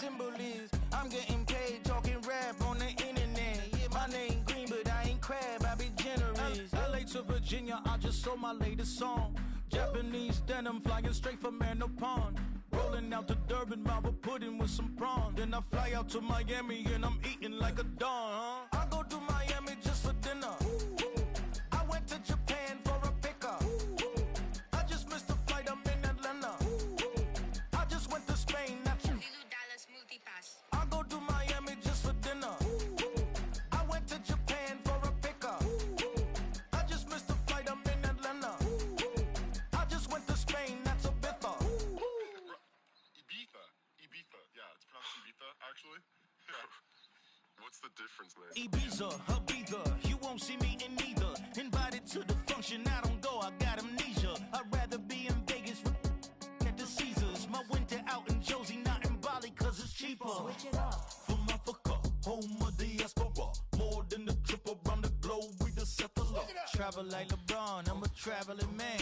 symbol is. I'm getting paid talking rap on the internet. Yeah, my name green, but I ain't crab, I be generous. LA to Virginia, I just sold my latest song. Japanese denim flying straight from Manopon. Rolling out to Durban, mouth a pudding with some prawn. Then I fly out to Miami and I'm eating like a don, huh? I go to Miami just for dinner. I went to Japan for a pickup. I just missed the flight, I'm in Atlanta. I just went to Spain, not you. I go to Miami just for dinner. I went to Japan for a pickup. I just missed the flight, I'm in Atlanta. I just went to Spain, that's a bither. Ibiza. Yeah, it's pronounced Ibiza, actually. What's the difference, man? Ibiza, Ibiza, you won't see me in neither. Invited to the function, I don't go, I got amnesia. I'd rather be in Vegas at the Caesars. My winter out in Josie, not in Bali, cause it's cheaper. Switch it up. From Africa, home of diaspora. More than the trip around the globe, we the settler. Travel like LeBron, I'm a traveling man.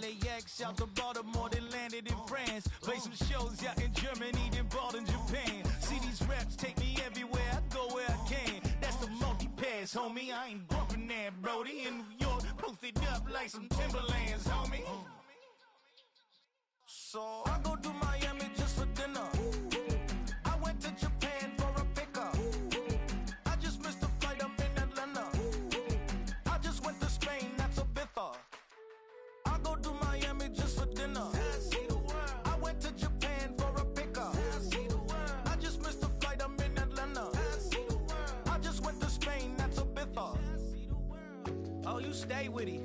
LAX out to Baltimore, then landed in France. Play some shows out in Germany, then bought in Japan. See these raps take me everywhere, I go where I can. That's the multi-pass, homie, I ain't bumping that, Brody. In New York, posted up like some Timberlands, homie. So I go to Miami just for dinner. I went to Japan for a pickup. I just missed the flight, I'm in Atlanta. I just went to Spain, that's a bither. I go to Miami just for dinner. I went to Japan for a pickup. I just missed the flight, I'm in Atlanta. I just went to Spain, that's a bither. Oh, you stay with it.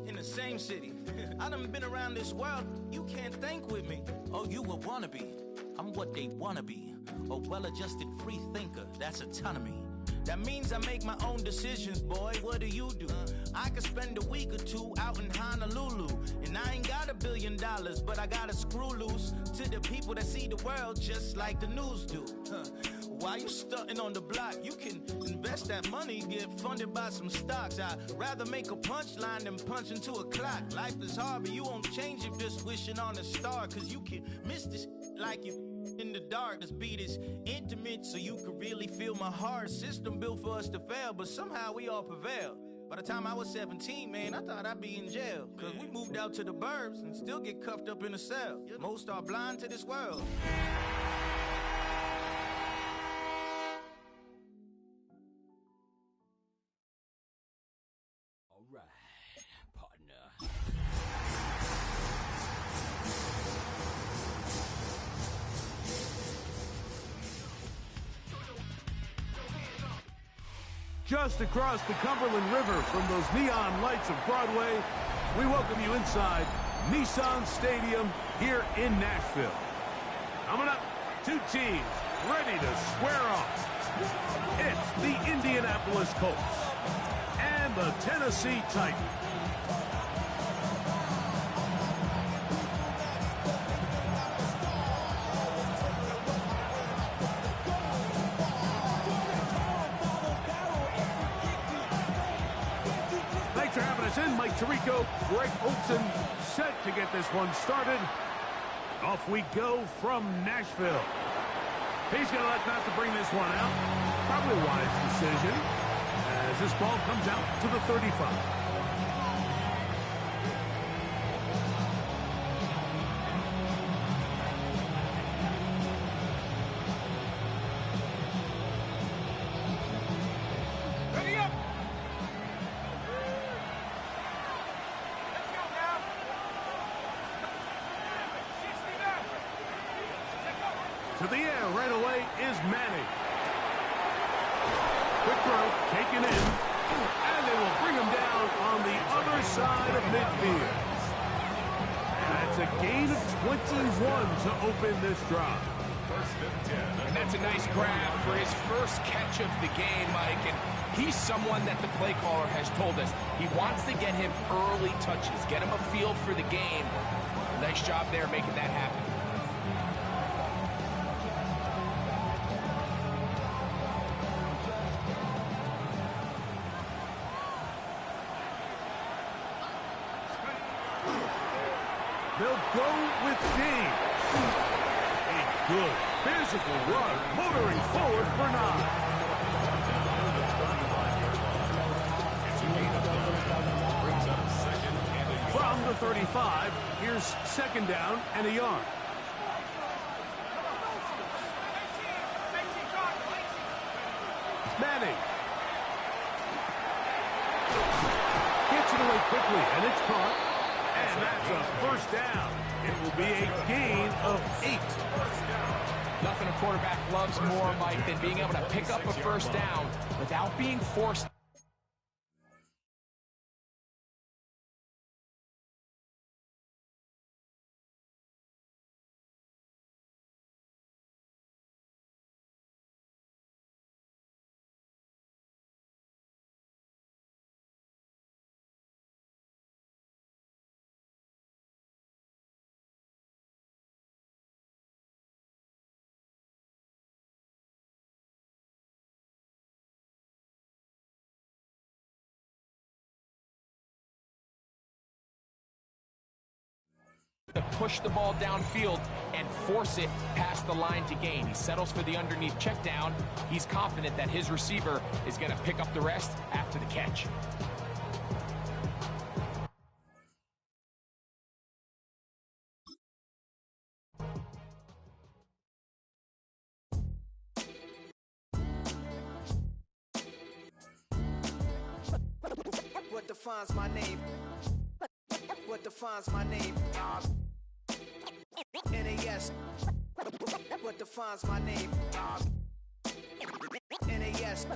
In the same city. I done been around this world, you can't think with me. Oh, you a wannabe, I'm what they wanna be. A well-adjusted free thinker, that's autonomy. That means I make my own decisions, boy, what do you do? I could spend a week or two out in Honolulu. And I ain't got $1 billion, but I got a screw loose to the people that see the world just like the news do. Why you stunting on the block? You can invest that money, get funded by some stocks. I'd rather make a punchline than punch into a clock. Life is hard, but you won't change it just wishing on a star. Cause you can miss this like you in the dark. This beat is intimate, so you can really feel my heart. System built for us to fail, but somehow we all prevail. By the time I was 17, man, I thought I'd be in jail. Cause we moved out to the burbs and still get cuffed up in a cell. Most are blind to this world. All right, partner. Just across the Cumberland River from those neon lights of Broadway, we welcome you inside Nissan Stadium here in Nashville. Coming up, two teams ready to square off. It's the Indianapolis Colts and the Tennessee Titans. Thanks for having us in. Mike Tirico, Greg Olson, set to get this one started. Off we go from Nashville. He's going to let not to bring this one out. Probably a wise decision as this ball comes out to the 35. To the air right away is Manning. Quick throw, taken in, and they will bring him down on the other side of midfield. That's a gain of 21 to open this drive. And that's a nice grab for his first catch of the game, Mike. And he's someone that the play caller has told us he wants to get him early touches, get him a feel for the game. Nice job there making that happen. They'll go with James. A good physical run, motoring forward for 9. From the 35, here's second down and a yard. Manning. Gets it away quickly, and it's caught. And that's a first down. It will be a gain of 8. Nothing a quarterback loves more, Mike, than being able to pick up a first down without being forced. To push the ball downfield and force it past the line to gain. He settles for the underneath check down. He's confident that his receiver is going to pick up the rest after the catch. What defines my name? What defines my name? NAS. What defines my name? NAS.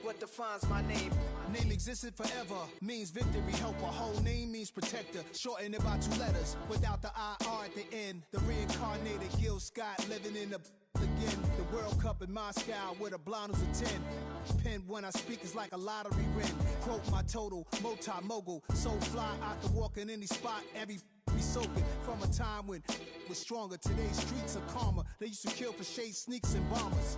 What defines my name? Name existed forever, means victory, helper. Whole name means protector, shortened it by 2 letters, without the IR at the end. The reincarnated Gil Scott, living in the again. The World Cup in Moscow with a blind who's a 10. Pen when I speak is like a lottery win. Quote my total, multi-mogul, so fly I can walk in any spot, every be soaking from a time when was stronger. Today's streets are calmer. They used to kill for shade sneaks and bombers.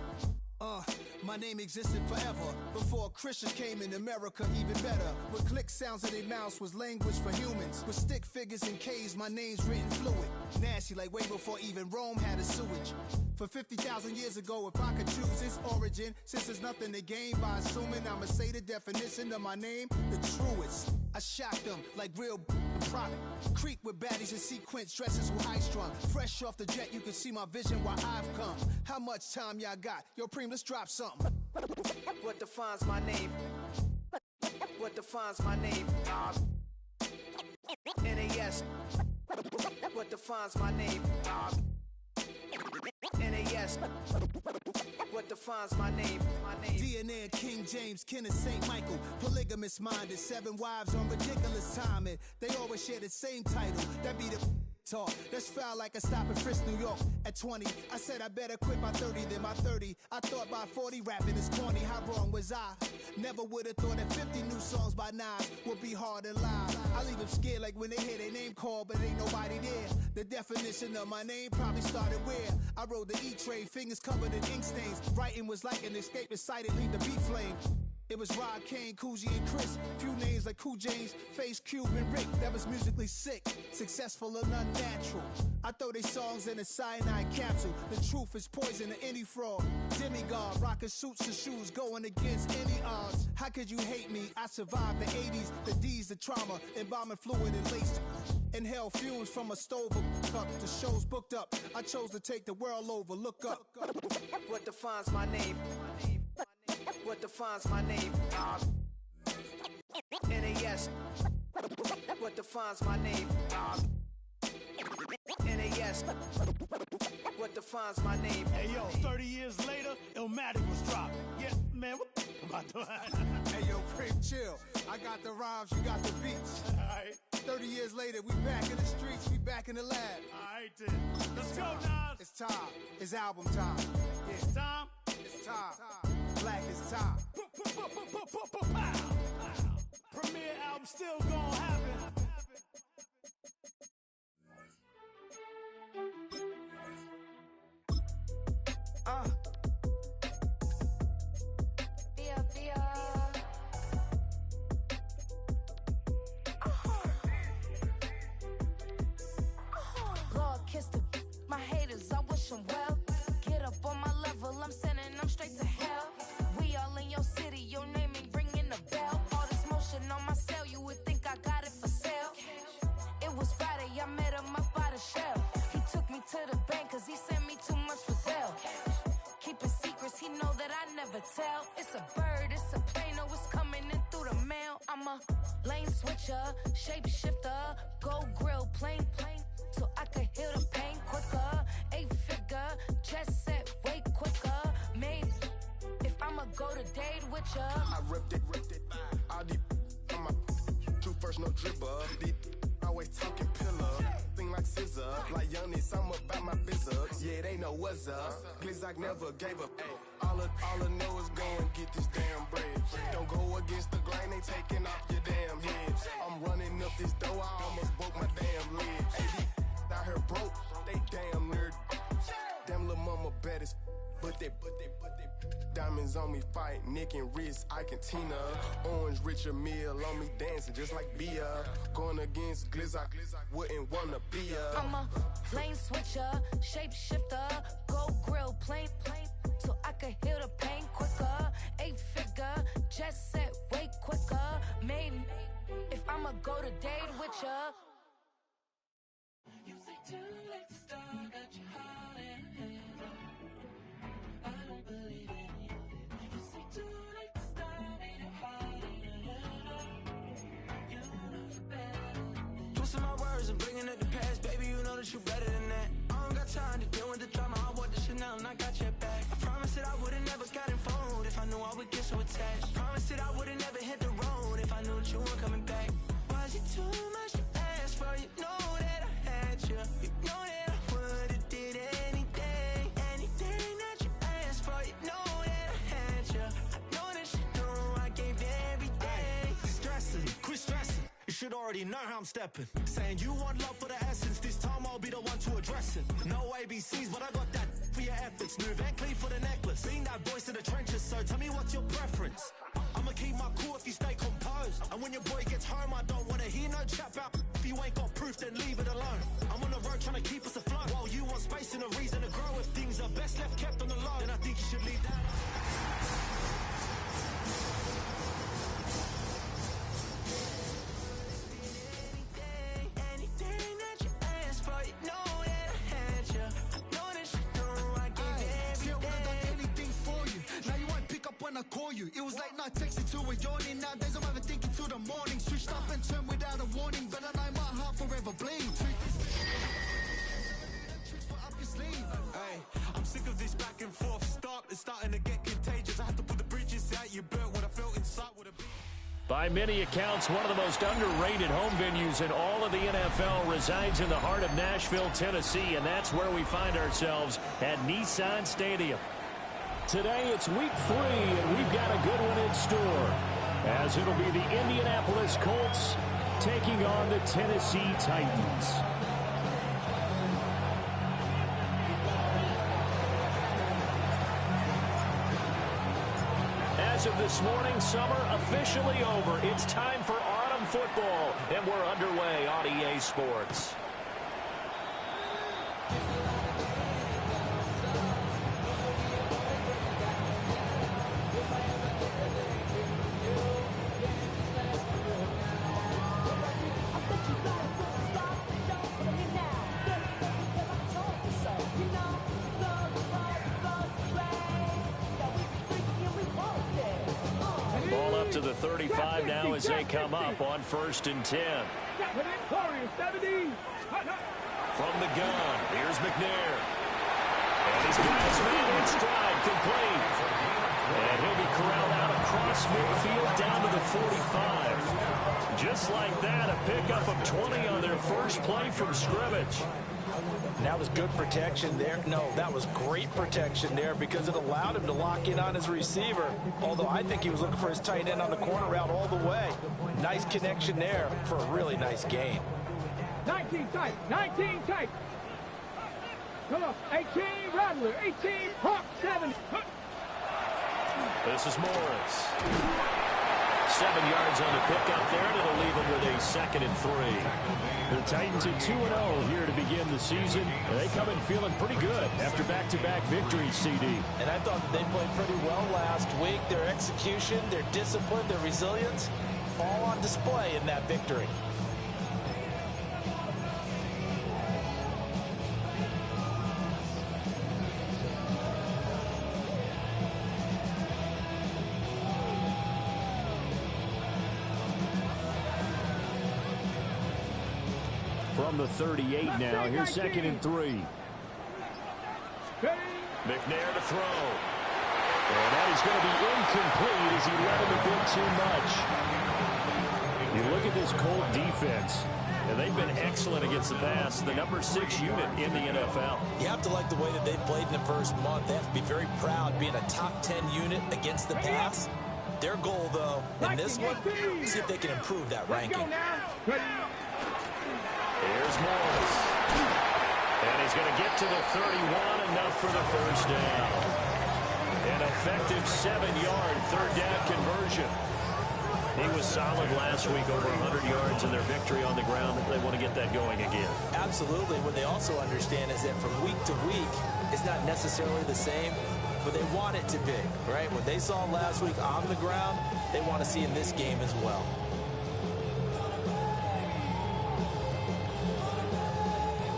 My name existed forever. Before Christians came in America, even better. With click sounds in their mouths was language for humans. With stick figures and K's, my name's written fluid. Nasty like way before even Rome had a sewage. For 50,000 years ago, if I could choose its origin, since there's nothing to gain by assuming, I'ma say the definition of my name, the truest. I shocked them like real product. Creep with baddies in sequence, dresses with high strung. Fresh off the jet, you can see my vision where I've come. How much time y'all got? Yo, Preem, let's drop something. What defines my name? What defines my name? NAS. What defines my name? NAS. What defines my name? DNA and King James, kin of St. Michael. Polygamous minded, 7 wives on ridiculous timing. They always share the same title. That be the talk. That's foul like a stop in Frisk, New York. At 20, I said I better quit by 30 than my 30. I thought by 40 rapping is corny. How wrong was I? Never would have thought that 50 new songs by Nas would be hard and live. I leave them scared like when they hear their name called, but ain't nobody there. The definition of my name probably started where I rode the E-train, fingers covered in ink stains. Writing was like an escape inside, leave the beat flame. It was Rod Kane, Coogee, and Chris. Few names like Cool James, Face, Cube, and Rick. That was musically sick, successful and unnatural. I throw they songs in a cyanide capsule. The truth is poison to any fraud. Demigod, rocking suits and shoes, going against any odds. How could you hate me? I survived the 80s, the D's, the trauma, embalming fluid and laced. Inhale fumes from a stove up. The show's booked up. I chose to take the world over. Look up. What defines my name? What defines my name? NAS. What defines my name? NAS. What defines my name? Hey, yo, 30 years later, Illmatic was dropped. Yeah, man, what about that? Hey, yo, Preem, chill. I got the rhymes, you got the beats. All right. 30 years later, we back in the streets, we back in the lab. All right, then. Let's go, Nas. It's time. It's album time. Yeah. It's time. It's time. Black is time. Premiere album still gonna happen. Lord, kiss my haters, I wish them well. never tell. It's a bird, it's a plane, oh, it's coming in through the mail. I'm a lane switcher, shapeshifter, go grill, plane, so I can heal the pain quicker. 8-figure, just set way quicker. Maybe if I'ma go to date with ya. I ripped it. All these on my two first, no dribble. These always talking pillar. Thing like scissor. Like young I'm about my business. Yeah, they know what's up. Glizzock never gave up. All I know is go and get this damn bread. Don't go against the grain, they taking off your damn head. I'm running up this door, I almost broke my damn leg. Hey, these out here broke, they damn nerd. Damn little mama bad as but they diamonds on me fight, Nick and wrist, Ike and Tina. Orange Richard Mill on me dancing just like Bia. Going against Glizzock, wouldn't wanna be a. I'm a lane switcher, shapeshifter, go grill, plane, so I can heal the pain quicker. 8-figure, just set way quicker. Maybe if I'ma go to date with ya. You say too late to start, got your heart in hand. I don't believe any of it. You say too late to start, ain't it hard in your head? You know you're better than that. Twisting my words and bringing up the past, baby, you know that you better than that. I don't got time to deal with the drama, I want the shit now and I got your back. I promised that I would've never gotten phoned if I knew I would get so attached. I promised that I would've never hit the road if I knew that you weren't coming back. Was it too much to ask for? You know that I had you. You know that I would've did anything that you asked for. You know that I had you. I know that you know I gave everything. Stressing, quit stressing. You should already know how I'm stepping. Saying you want love for the essence. This time I'll be the one to address it. No ABCs, but I got that for your efforts. New Van Cleef for the necklace. Being that voice in the trenches, so tell me what's your preference. I'ma keep my cool if you stay composed. And when your boy gets home, I don't wanna hear no chat about. If you ain't got proof, then leave it alone. I'm on the road trying to keep us afloat. While you want space and a reason to grow. If things are best left kept on the low, then I think you should leave that. Anything that you asked for, you know that I had you. I know that you know I gave everything. See, I would've done anything for you. Now you won't pick up when I call you. It was late night texting till we're yawning. Nowadays I'm overthinking till the morning. Switched up and turned without a warning, but I know my heart forever bleeds. Tricks for up your sleeve. Hey, I'm sick of this back and forth start. It's starting to get contagious. I had to put the bridges out you burnt what I felt inside would have been. By many accounts, one of the most underrated home venues in all of the NFL resides in the heart of Nashville, Tennessee, and that's where we find ourselves at Nissan Stadium. Today, it's week 3, and we've got a good one in store, as it'll be the Indianapolis Colts taking on the Tennessee Titans. As of this morning, summer officially over. It's time for autumn football, and we're underway on EA Sports. To the 35 now as they come up on 1st and 10. From the gun, here's McNair. And he's got his man in stride, complete. And he'll be corralled out across midfield down to the 45. Just like that, a pickup of 20 on their first play from scrimmage. And that was good protection there. No, that was great protection there because it allowed him to lock in on his receiver. Although I think he was looking for his tight end on the corner route all the way. Nice connection there for a really nice gain. 19 tight, 19 tight. Come on, 18 Rattler, 18 Hawk 7. This is Morris. 7 yards on the pickup there, and it'll leave them with a 2nd and 3. The Titans at 2-0 here to begin the season. And they come in feeling pretty good after back-to-back victories, CD. And I thought that they played pretty well last week. Their execution, their discipline, their resilience, all on display in that victory. from the 38 now. Here's 2nd and 3. McNair to throw. And that is going to be incomplete as he let him a bit too much. You look at this Colt defense, and they've been excellent against the pass. The number 6 unit in the NFL. You have to like the way that they've played in the first month. They have to be very proud being a top 10 unit against the pass. Their goal, though, in this one, see if they can improve that ranking. Here's Morris. And he's going to get to the 31, enough for the first down. An effective 7-yard third down conversion. He was solid last week, over 100 yards in their victory on the ground. They want to get that going again. Absolutely. What they also understand is that from week to week, it's not necessarily the same, but they want it to be, right? What they saw last week on the ground, they want to see in this game as well.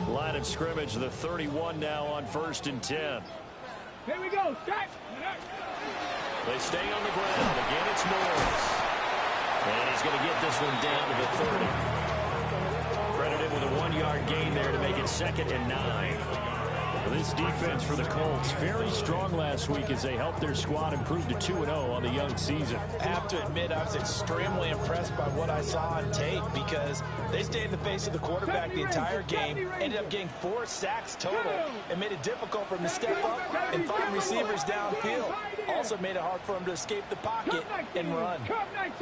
Line of scrimmage, the 31 now on 1st and 10. Here we go, strike. They stay on the ground. Again, it's Morris. And he's going to get this one down to the 30. Credited with a 1-yard gain there to make it 2nd and 9. This defense for the Colts, very strong last week as they helped their squad improve to 2-0 on the young season. I have to admit, I was extremely impressed by what I saw on tape because they stayed in the face of the quarterback the entire game, ended up getting 4 sacks total, and made it difficult for him to step up and find receivers downfield. Also made it hard for him to escape the pocket and run. Let's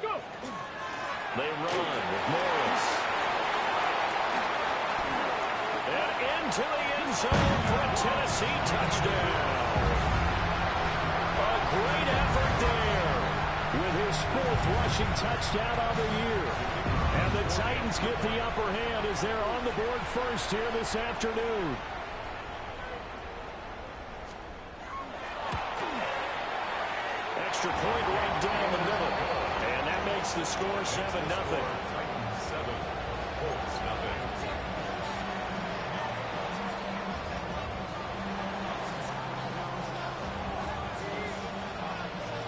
go. They run with Morris. And into the end zone for a Tennessee touchdown. A great effort there with his 4th rushing touchdown of the year. And the Titans get the upper hand as they're on the board first here this afternoon. Extra point right down the middle. And that makes the score 7-0.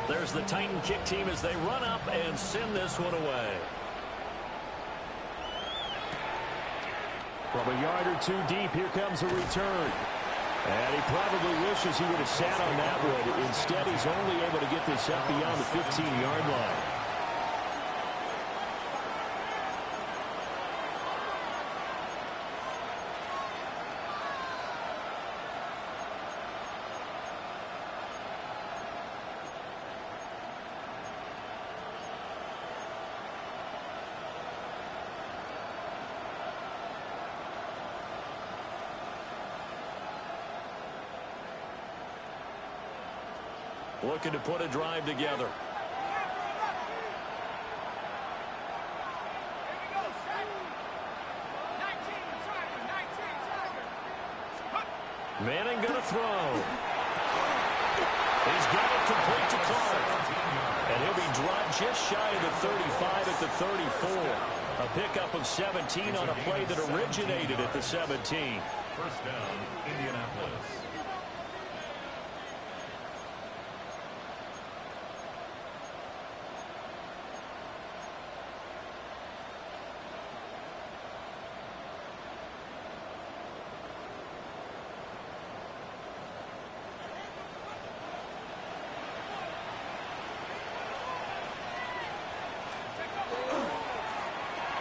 There's the Titan kick team as they run up and send this one away. From a yard or 2 deep, here comes a return. And he probably wishes he would have sat on that one. Instead, he's only able to get this up beyond the 15-yard line. Looking to put a drive together. Manning going to throw. He's got it complete to Clark. And he'll be dropped just shy of the 35 at the 34. A pickup of 17 on a play that originated at the 17. First down, Indianapolis.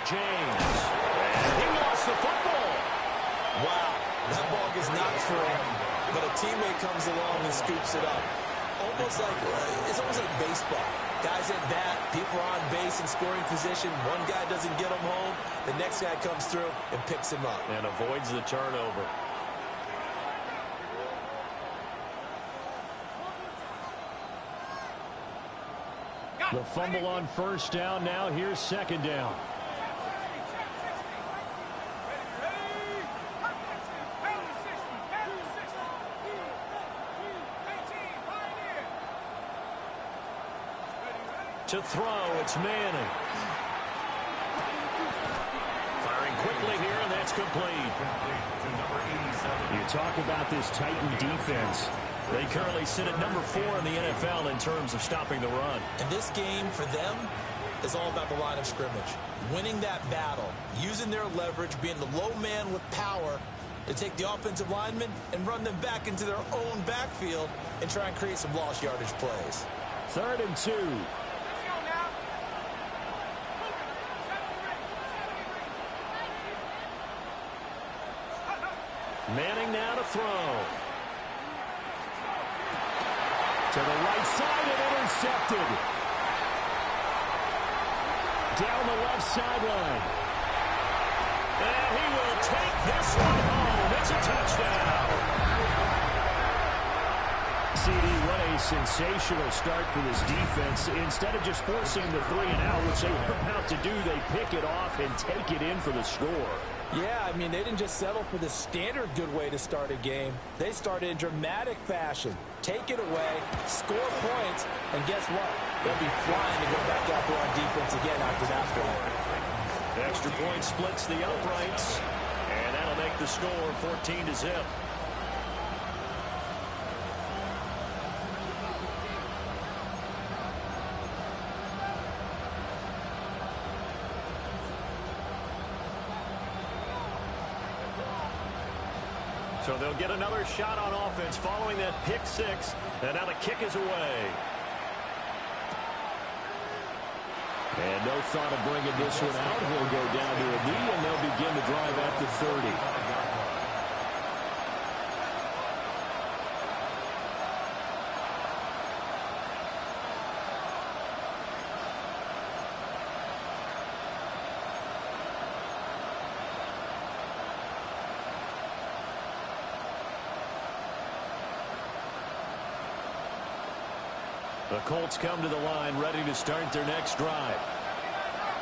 James. And he lost the football. Wow, that ball gets knocked for him, but a teammate comes along and scoops it up. It's almost like baseball. Guys at bat, people are on base in scoring position. One guy doesn't get him home. The next guy comes through and picks him up. And avoids the turnover. The fumble on first down. Now here's 2nd down. To throw, it's Manning. Firing quickly here, and that's complete. You talk about this Titan defense. They currently sit at number 4 in the NFL in terms of stopping the run. In this game, for them, is all about the line of scrimmage. Winning that battle, using their leverage, being the low man with power to take the offensive linemen and run them back into their own backfield and try and create some lost yardage plays. 3rd and 2. Manning now to throw. To the right side and intercepted. Down the left sideline. And he will take this one home. It's a touchdown. CD, what a sensational start for this defense. Instead of just forcing the 3 and out, which they were about to do, they pick it off and take it in for the score. Yeah, I mean, they didn't just settle for the standard good way to start a game. They started in dramatic fashion. Take it away, score points, and guess what? They'll be flying to go back out there on defense again after that play. Extra point splits the uprights, and that'll make the score 14-0. So they'll get another shot on offense following that pick 6. And now the kick is away. And no thought of bringing this one out. He'll go down to a knee, and they'll begin the drive at the 30. The Colts come to the line, ready to start their next drive.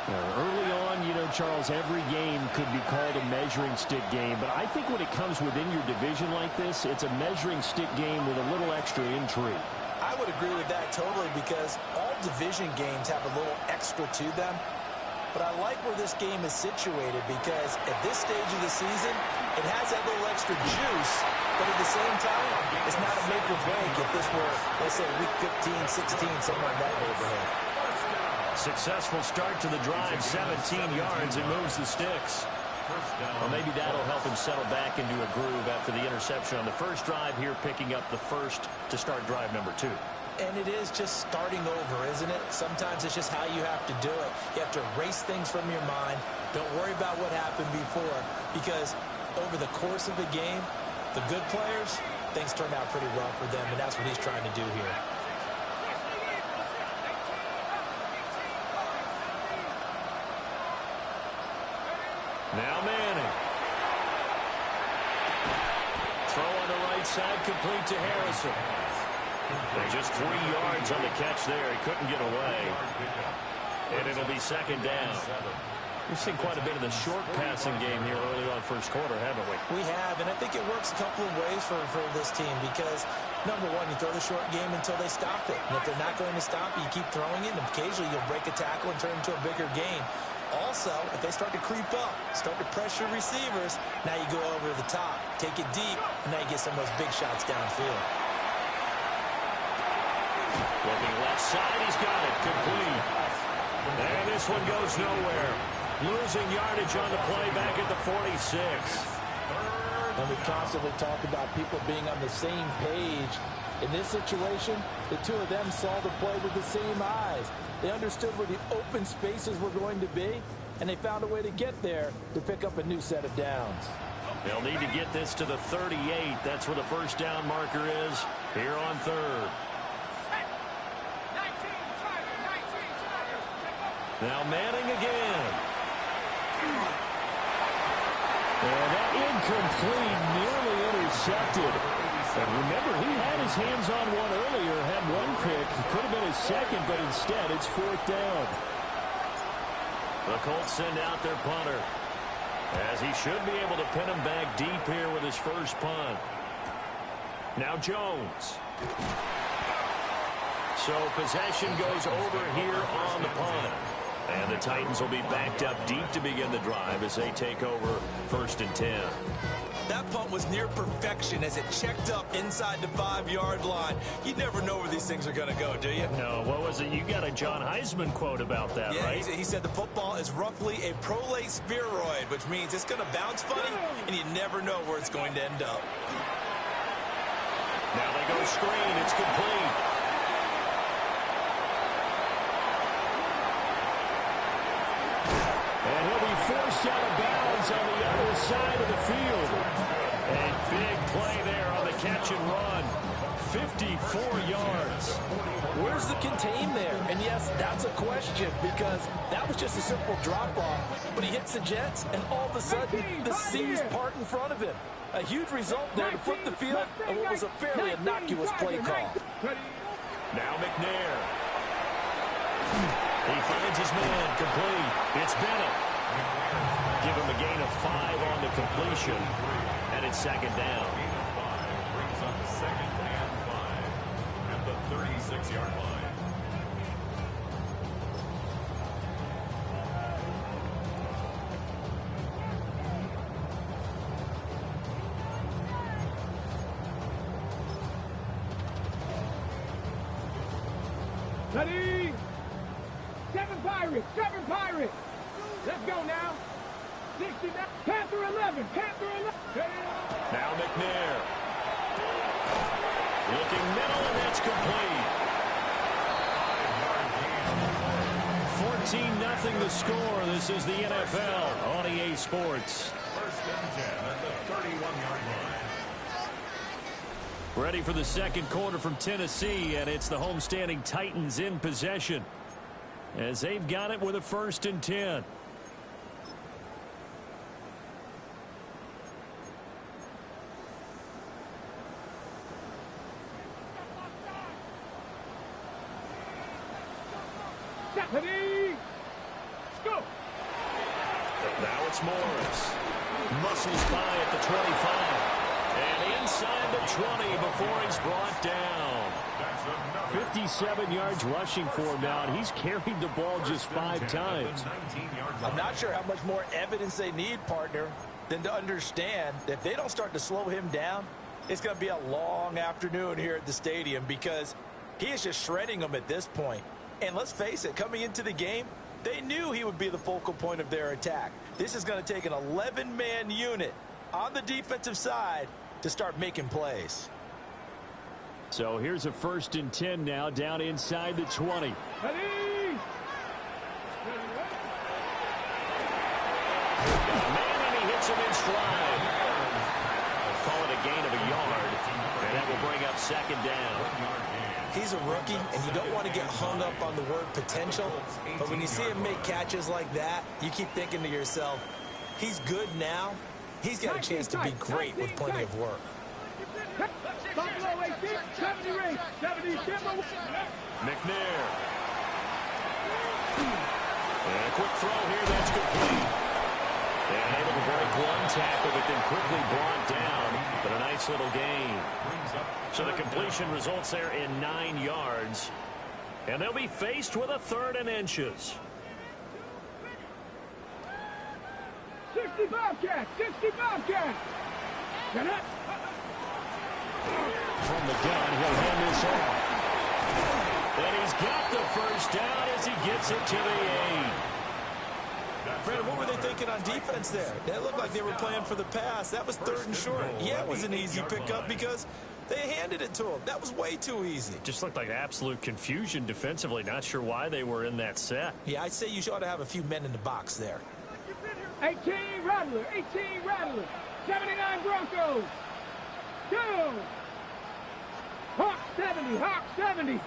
Early on, you know, Charles, every game could be called a measuring stick game. But I think when it comes within your division like this, it's a measuring stick game with a little extra intrigue. I would agree with that totally because all division games have a little extra to them. But I like where this game is situated because at this stage of the season, it has that little extra juice. But at the same time, it's not a make or break if this were, let's say, week 15, 16, somewhere in that neighborhood. Successful start to the drive, 17 yards, and moves the sticks. Well, maybe that'll help him settle back into a groove after the interception on the first drive here, picking up the first to start drive number 2. And it is just starting over, isn't it? Sometimes it's just how you have to do it. You have to erase things from your mind. Don't worry about what happened before because over the course of a game, the good players, things turn out pretty well for them, and that's what he's trying to do here. Now Manning. Throw on the right side, complete to Harrison. And just 3 yards on the catch there. He couldn't get away. And it'll be second down. We've seen quite a bit of the short passing game here early on first quarter, haven't we? We have, and I think it works a couple of ways for this team because, number one, you throw the short game until they stop it. And if they're not going to stop it, you keep throwing it, and occasionally you'll break a tackle and turn it into a bigger gain. Also, if they start to creep up, start to pressure receivers, now you go over the top, take it deep, and now you get some of those big shots downfield. Looking left side, he's got it, complete. And this one goes nowhere. Losing yardage on the play back at the 46. And we constantly talk about people being on the same page. In this situation, the two of them saw the play with the same eyes. They understood where the open spaces were going to be, and they found a way to get there to pick up a new set of downs. They'll need to get this to the 38. That's where the first down marker is here on third. Now Manning again. And that incomplete, nearly intercepted. And remember, he had his hands on one earlier, had one pick. Could have been his second, but instead it's 4th down. The Colts send out their punter, as he should be able to pin him back deep here with his first punt. Now Jones. So possession goes over here on the punt. And the Titans will be backed up deep to begin the drive as they take over 1st and 10. That punt was near perfection as it checked up inside the 5-yard line. You never know where these things are going to go, do you? No, what was it? You got a John Heisman quote about that, yeah, right? He said the football is roughly a prolate spheroid, which means it's going to bounce funny, and you never know where it's going to end up. Now they go screen. It's complete. And he'll be forced out of bounds on the other side of the field. A big play there on the catch and run. 54 yards. Where's the contain there? And yes, that's a question because that was just a simple drop-off. But he hits the Jets, and all of a sudden, the seas part in front of him. A huge result there to flip the field and what was a fairly innocuous play call. Now McNair. He finds his man complete. It's Bennett. Give him a gain of 5 on the completion. And it's second down. Brings up second and 5 at the 36-yard line. Ready? 7 Pirates, 7 Pirates. Let's go now. 69, Panther 11, Panther 11. Now McNair. Looking middle, and that's complete. 14-0 the score. This is the NFL on EA Sports. First and 10 at the 31-yard line. Ready for the second quarter from Tennessee, and it's the homestanding Titans in possession as they've got it with a 1st and 10. Ready? Go. Now it's Morris. Muscles by at the 25. And inside the 20 before he's brought down. 57 yards rushing for him now, and he's carried the ball just 5 times. I'm not sure how much more evidence they need, partner, than to understand that if they don't start to slow him down, it's going to be a long afternoon here at the stadium because he is just shredding them at this point. And let's face it, coming into the game, they knew he would be the focal point of their attack. This is going to take an 11-man unit on the defensive side to start making plays. So here's a 1st and 10 now down inside the 20. Ready? Man, and he hits him in stride. Call it a gain of a yard, and that will bring up second down. He's a rookie, and you don't want to get hung up on the word potential, but when you see him make catches like that, you keep thinking to yourself, he's good now. He's got a chance to be great with plenty of work. McNair. And a quick throw here, that's complete. And able to break one tackle, but then quickly brought down. But a nice little gain. So the completion results there in 9 yards. And they'll be faced with a 3rd and inches. 60 Bobcats, 60 Bobcats. From the gun, he'll hand this off. And he's got the first down as he gets it to the 8. Brandon, what were they thinking on defense there? That looked like they were playing for the pass. That was 3rd and short. Yeah, it was an easy pickup because they handed it to him. That was way too easy. Just looked like absolute confusion defensively. Not sure why they were in that set. Yeah, I'd say you ought to have a few men in the box there. 18 Rattler, 18 Rattler, 79 Broncos. 2. Hawk 70, Hawk 70. They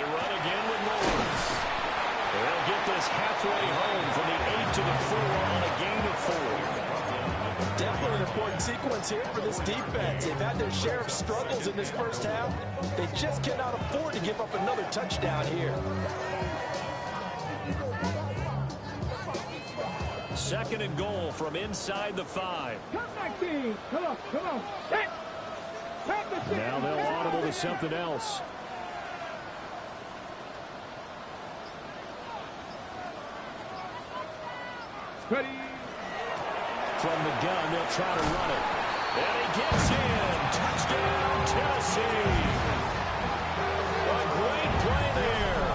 run again with Morris. They'll get this halfway home from the 8 to the 4 on a gain of 4. Definitely an important sequence here for this defense. They've had their share of struggles in this first half. They just cannot afford to give up another touchdown here. 2nd and goal from inside the 5. Come back, team. Come on, come on. Set. Now they'll audible to something else. Ready. From the gun, they'll try to run it. And he gets in. Touchdown, Tennessee. A great play there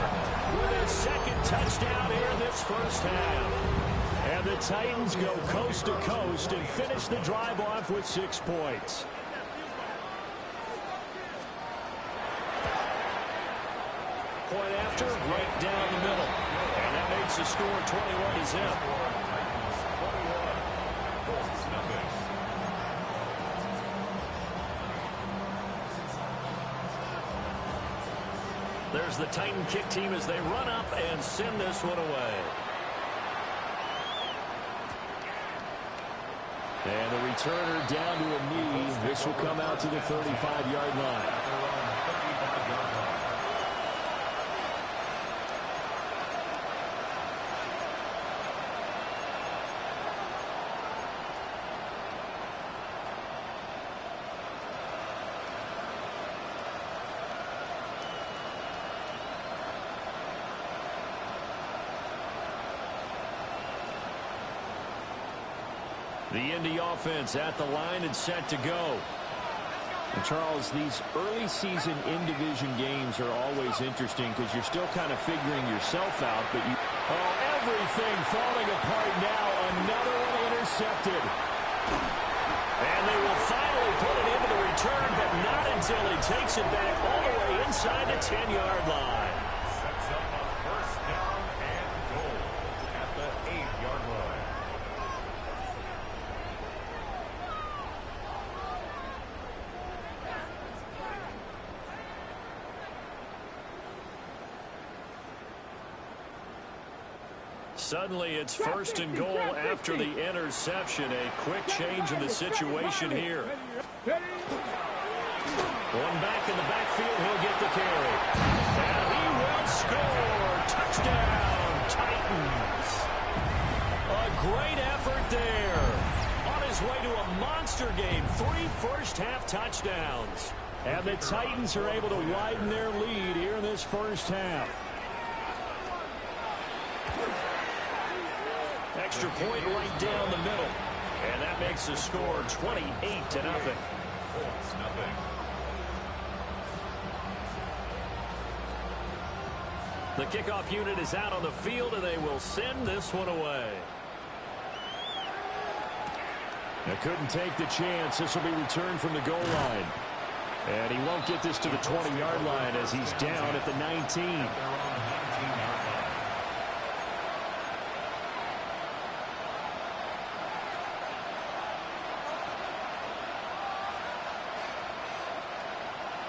with his second touchdown here in this first half. And the Titans go coast to coast and finish the drive off with 6 points. Point after, right down the middle. And that makes the score 21-0. There's the Titan kick team as they run up and send this one away. And the returner down to a knee. This will come out to the 35-yard line. The Indy offense at the line and set to go. And Charles, these early season in-division games are always interesting because you're still kind of figuring yourself out, but you... Oh, everything falling apart now. Another one intercepted. And they will finally put it into the return, but not until he takes it back all the way inside the 10-yard line. Sets up a first down and goal at the 8-yard line. Suddenly it's first and goal after the interception. A quick change in the situation here. One back in the backfield. He'll get the carry. And he will score. Touchdown, Titans. A great effort there. On his way to a monster game. 3 first-half touchdowns. And the Titans are able to widen their lead here in this first half. Extra point right down the middle. And that makes the score 28-0. The kickoff unit is out on the field, and they will send this one away. They couldn't take the chance. This will be returned from the goal line. And he won't get this to the 20-yard line as he's down at the 19.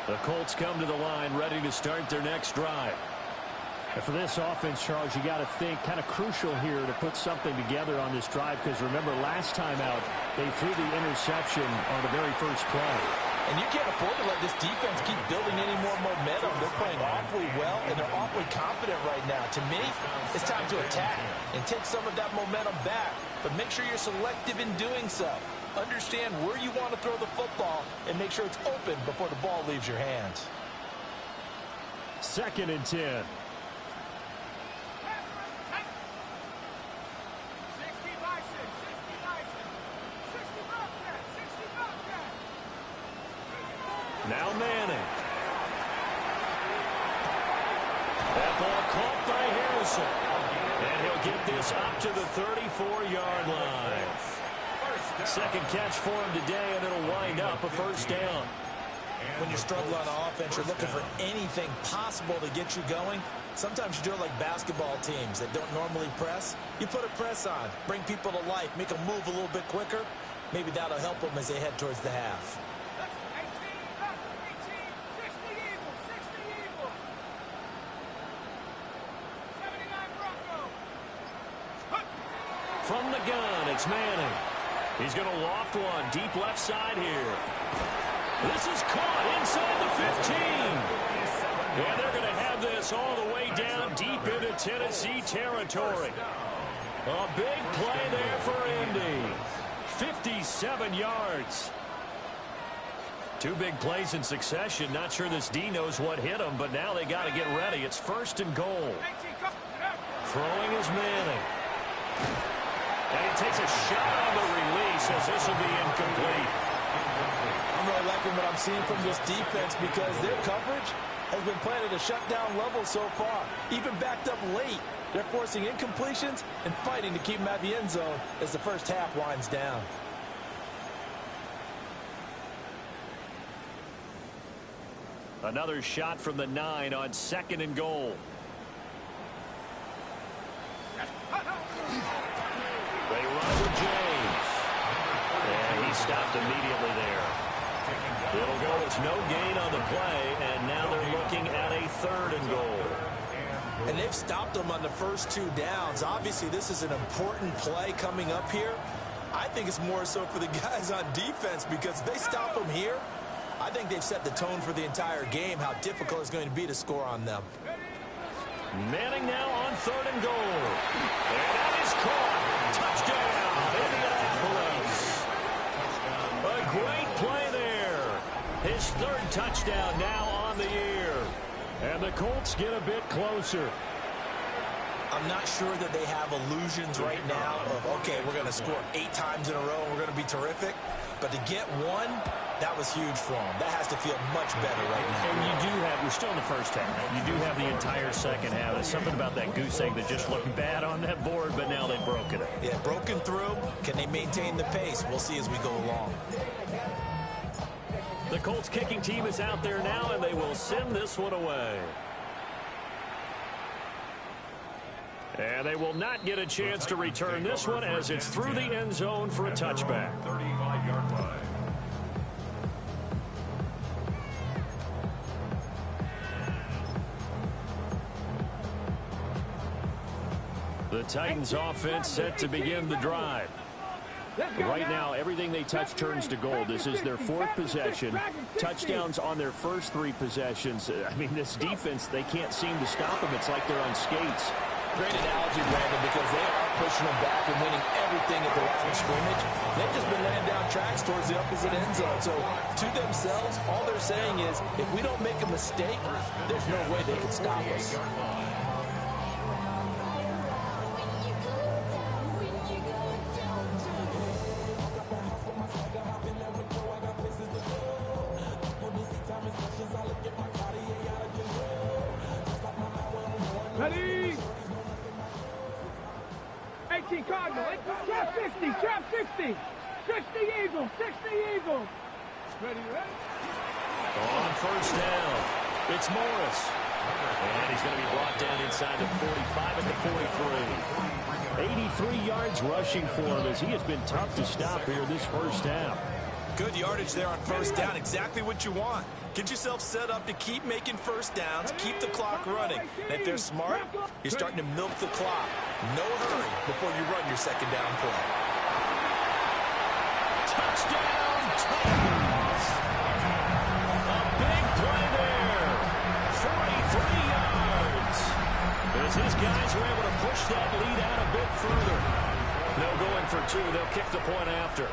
The Colts come to the line ready to start their next drive. And for this offense, Charles, you got to think kind of crucial here to put something together on this drive because remember last time out they threw the interception on the very first play. And you can't afford to let this defense keep building any more momentum. They're playing awfully well, and they're awfully confident right now. To me, it's time to attack and take some of that momentum back. But make sure you're selective in doing so. Understand where you want to throw the football and make sure it's open before the ball leaves your hands. 2nd and 10. Now Manning. That ball caught by Harrison. And he'll get this up to the 34-yard line. Second catch for him today, and it'll wind up a first down. When you struggle on offense, you're looking for anything possible to get you going. Sometimes you do it like basketball teams that don't normally press. You put a press on, bring people to life, make them move a little bit quicker. Maybe that'll help them as they head towards the half. From the gun, it's Manning. He's going to loft one deep left side here. This is caught inside the 15. And they're going to have this all the way down deep into Tennessee territory. A big play there for Indy. 57 yards. 2 big plays in succession. Not sure this D knows what hit him, but now they got to get ready. It's 1st and goal. Throwing is Manning. And he takes a shot on the release. says this will be incomplete. I'm really liking what I'm seeing from this defense because their coverage has been playing at a shutdown level so far. Even backed up late, they're forcing incompletions and fighting to keep them at the end zone as the first half winds down. Another shot from the 9 on 2nd and goal. They run with James. And he stopped immediately there. It'll go. It's no gain on the play, and now they're looking at a 3rd and goal. And they've stopped them on the first 2 downs. Obviously, this is an important play coming up here. I think it's more so for the guys on defense because if they stop them here, I think they've set the tone for the entire game, how difficult it's going to be to score on them. Manning now on 3rd and goal. And that is caught. Touchdown, Indianapolis. A great play there. His 3rd touchdown now on the year. And the Colts get a bit closer. I'm not sure that they have illusions right now of, okay, we're going to score 8 times in a row and we're going to be terrific. But to get 1, that was huge for them. That has to feel much better right now. And you do have, we're still in the first half. You do have the entire second half. There's something about that goose egg that just looked bad on that board, but now they've broken it. Yeah, broken through. Can they maintain the pace? We'll see as we go along. The Colts kicking team is out there now, and they will send this one away. And they will not get a chance to return this one as it's through the end zone for a touchback. 35-yard line. The Titans offense set to begin the drive. Right now, everything they touch turns to gold. This is their 4th possession. Touchdowns on their first 3 possessions. I mean, this defense, they can't seem to stop them. It's like they're on skates. Great analogy, Brandon, because they are pushing them back and winning everything at the line of scrimmage. They've just been laying down tracks towards the opposite end zone. So to themselves, all they're saying is, if we don't make a mistake, there's no way they can stop us. Ready? 18 Cardinal, trap 60, trap 60. 60 Eagles, 60 Eagles. Ready? On first down, it's Morris. And he's going to be brought down inside the 45 at the 43. 83 yards rushing for him as he has been tough to stop here this first half. Good yardage there on first down. Exactly what you want. Get yourself set up to keep making first downs, keep the clock running. And if they're smart, you're starting to milk the clock. No hurry before you run your second down play. Touchdown, Titans! A big play there. 43 yards. As his guys were able to push that lead out a bit further. No going for 2. They'll kick the point after.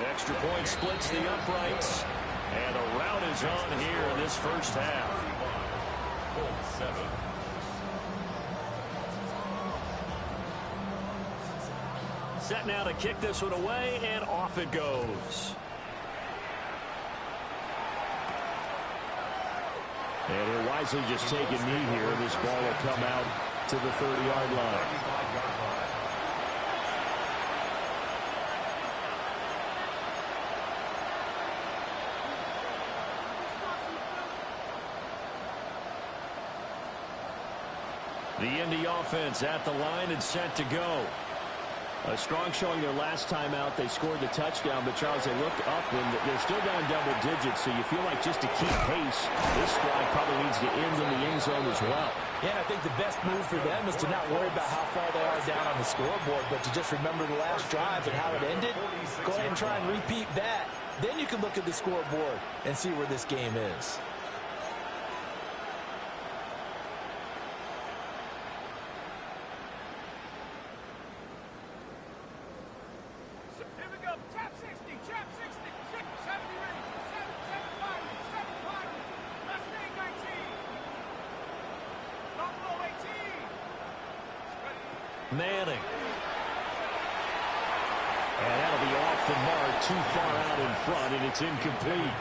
Extra point splits the uprights. And a rout is on here in this first half. Set now to kick this one away, and off it goes. And he'll wisely just take a knee here. This ball will come out to the 30-yard line. The Indy offense at the line and set to go. A strong showing their last time out. They scored the touchdown, but Charles, they looked up and they're still down double digits, so you feel like just to keep pace, this squad probably needs to end in the end zone as well. Yeah, and I think the best move for them is to not worry about how far they are down on the scoreboard, but to just remember the last drive and how it ended. Go ahead and try and repeat that. Then you can look at the scoreboard and see where this game is. Manning. And that'll be off the mark, too far out in front, and it's incomplete.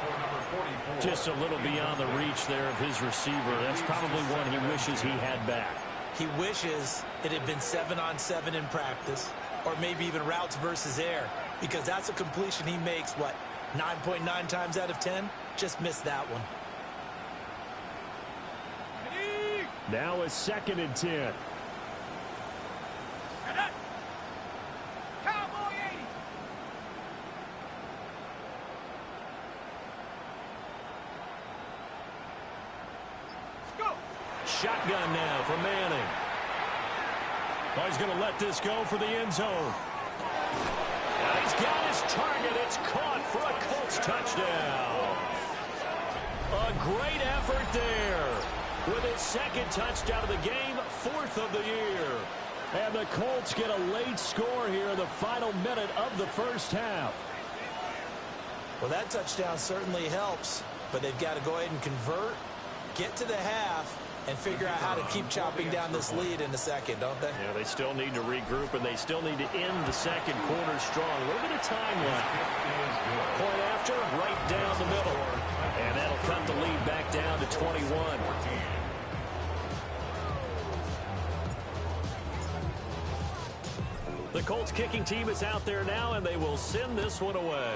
Just a little beyond the reach there of his receiver. That's probably one he wishes he had back. He wishes it had been 7-on-7 in practice, or maybe even routes versus air, because that's a completion he makes, what, 9.9 times out of 10? Just missed that one. Now a 2nd and 10. Shotgun now for Manning. Oh, he's going to let this go for the end zone. And he's got his target. It's caught for a Colts touchdown. A great effort there. With his 2nd touchdown of the game, 4th of the year. And the Colts get a late score here in the final minute of the first half. Well, that touchdown certainly helps, but they've got to go ahead and convert, get to the half, and figure out how to keep chopping down this lead in the second, don't they? Yeah, they still need to regroup, and they still need to end the second quarter strong. A little bit of time left. Point after, right down the middle. And that'll cut the lead back down to 21. The Colts kicking team is out there now, and they will send this one away.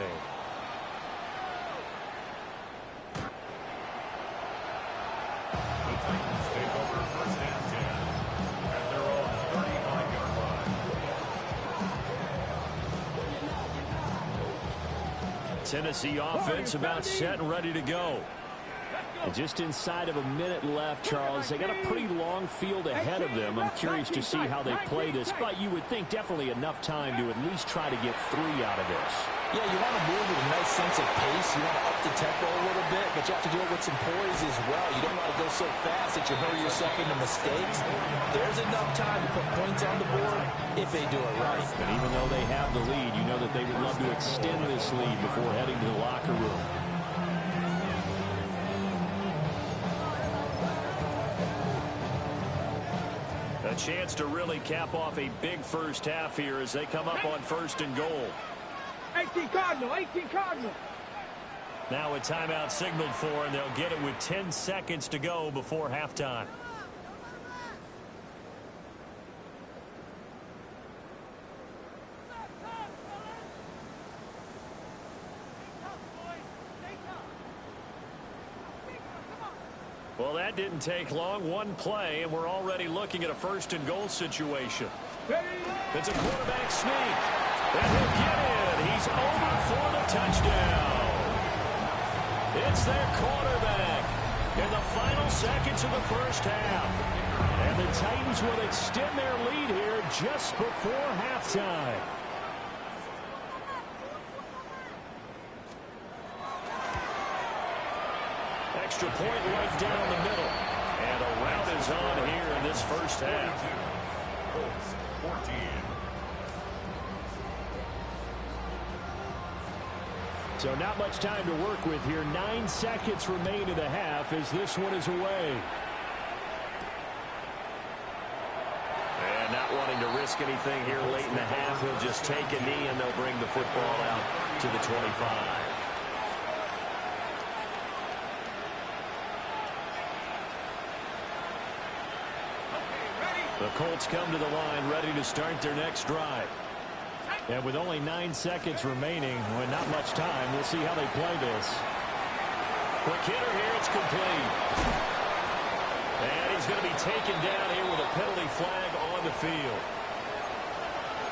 Tennessee offense about set and ready to go. And just inside of a minute left, Charles. They got a pretty long field ahead of them. I'm curious to see how they play this, but you would think definitely enough time to at least try to get 3 out of this. Yeah, you want to move with a nice sense of pace. You want to up the tempo a little bit, but you have to do it with some poise as well. You don't want to go so fast that you hurry yourself into mistakes. There's enough time to put points on the board if they do it right. And even though they have the lead, you know that they would love to extend this lead before heading to the locker room. A chance to really cap off a big first half here as they come up on 1st and goal. 18 Cardinal, 18 Cardinal. Now a timeout signaled for, and they'll get it with 10 seconds to go before halftime. Well, that didn't take long. One play, and we're already looking at a 1st and goal situation. It's a quarterback sneak. And he'll get in. He's over for the touchdown. It's their quarterback in the final seconds of the first half. And the Titans will extend their lead here just before halftime. Extra point right down the middle. And a rout is on here in this first half. Colts 14. So not much time to work with here. 9 seconds remain in the half as this one is away. And not wanting to risk anything here late in the half, he'll just take a knee and they'll bring the football out to the 25. The Colts come to the line ready to start their next drive. And with only 9 seconds remaining, with not much time, we'll see how they play this. Quick hitter here, it's complete. And he's going to be taken down here with a penalty flag on the field.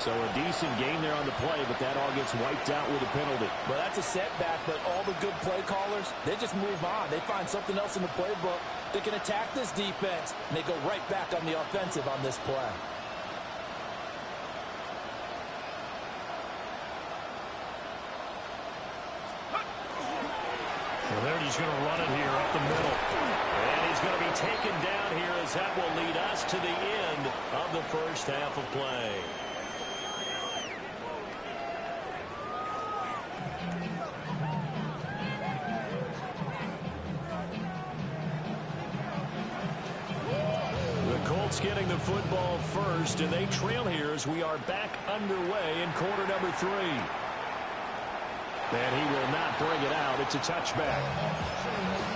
So a decent game there on the play, but that all gets wiped out with a penalty. Well, that's a setback, but all the good play callers, they just move on. They find something else in the playbook. They can attack this defense, and they go right back on the offensive on this play. And they're just going to run it here up the middle. And he's going to be taken down here as that will lead us to the end of the first half of play. Bucks getting the football first, and they trail here as we are back underway in quarter number 3. And he will not bring it out. It's a touchback.